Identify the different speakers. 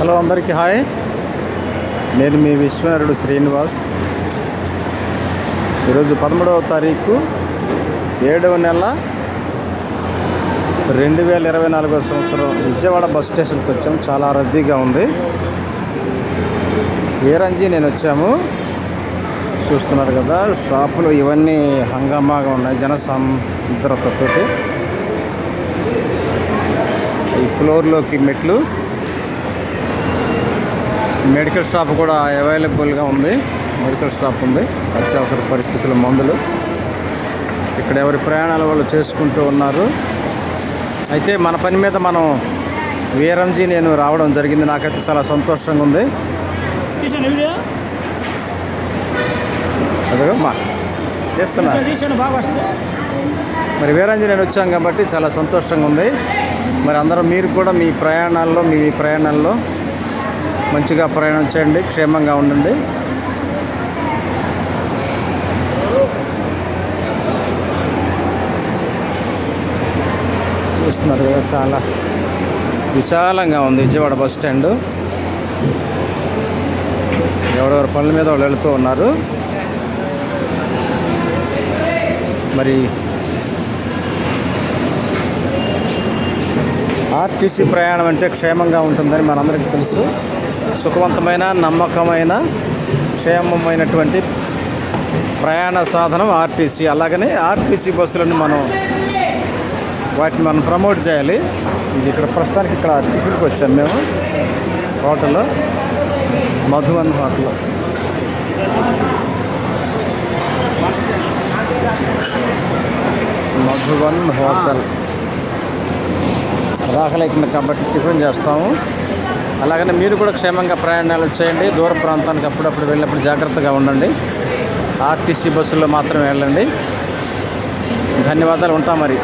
Speaker 1: Hello అందరికీ hi. నేను మీ విశ్వనరుడు శ్రీనివాస్. ఈరోజు 13వ తారీఖు 7వ నెల 2024 సంవత్సరం. విజయవాడ బస్ స్టేషన్కి వచ్చాము. చాలా రద్దీగా ఉంది. వీరంజీ నేను వచ్చాము. చూస్తున్నారు కదా, షాపులు ఇవన్నీ హంగామాగా ఉన్నాయి, జనసముద్రతోటి. ఈ ఫ్లోర్లోకి మెట్లు, మెడికల్ షాప్ కూడా అవైలబుల్గా ఉంది. మెడికల్ షాప్ ఉంది, అత్యవసర పరిస్థితుల మందులు. ఇక్కడ ఎవరి ప్రయాణాల వాళ్ళు చేసుకుంటూ ఉన్నారు. అయితే మన పని మీద మనం వీరంజీ నేను రావడం జరిగింది. నాకైతే చాలా సంతోషంగా ఉంది. అదిగో మా చేస్తున్నా. మరి వీరంజీ నేను వచ్చాం కాబట్టి చాలా సంతోషంగా ఉంది. మరి అందరూ మీరు కూడా మీ ప్రయాణాల్లో మంచిగా ప్రయాణం చేయండి, క్షేమంగా ఉండండి. చూస్తున్నారు కదా, చాలా విశాలంగా ఉంది విజయవాడ బస్ స్టాండ్. ఎవరెవరి పనుల మీద వాళ్ళు వెళుతూ ఉన్నారు. మరి ఆర్టీసీ ప్రయాణం అంటే క్షేమంగా ఉంటుందని మనందరికీ తెలుసు. సుఖవంతమైన, నమ్మకమైన, క్షేమమైనటువంటి ప్రయాణ సాధనం ఆర్టీసీ. అలాగనే ఆర్టీసీ బస్సులను వాటిని మనం ప్రమోట్ చేయాలి. ఇది ఇక్కడ ప్రస్తుతానికి ఇక్కడ టిఫిన్కి వచ్చాము మేము. హోటల్లో మధువన్ హోటల్. మధువన్ హోటల్ రాకలేకుండా కాబట్టి టిఫిన్ చేస్తాము. అలాగనే మీరు కూడా క్షేమంగా ప్రయాణాలు చేయండి. దూర ప్రాంతానికి అప్పుడప్పుడు వెళ్ళినప్పుడు జాగ్రత్తగా ఉండండి. ఆర్టీసీ బస్సుల్లో మాత్రమే వెళ్ళండి. ధన్యవాదాలు. ఉంటాం మరి.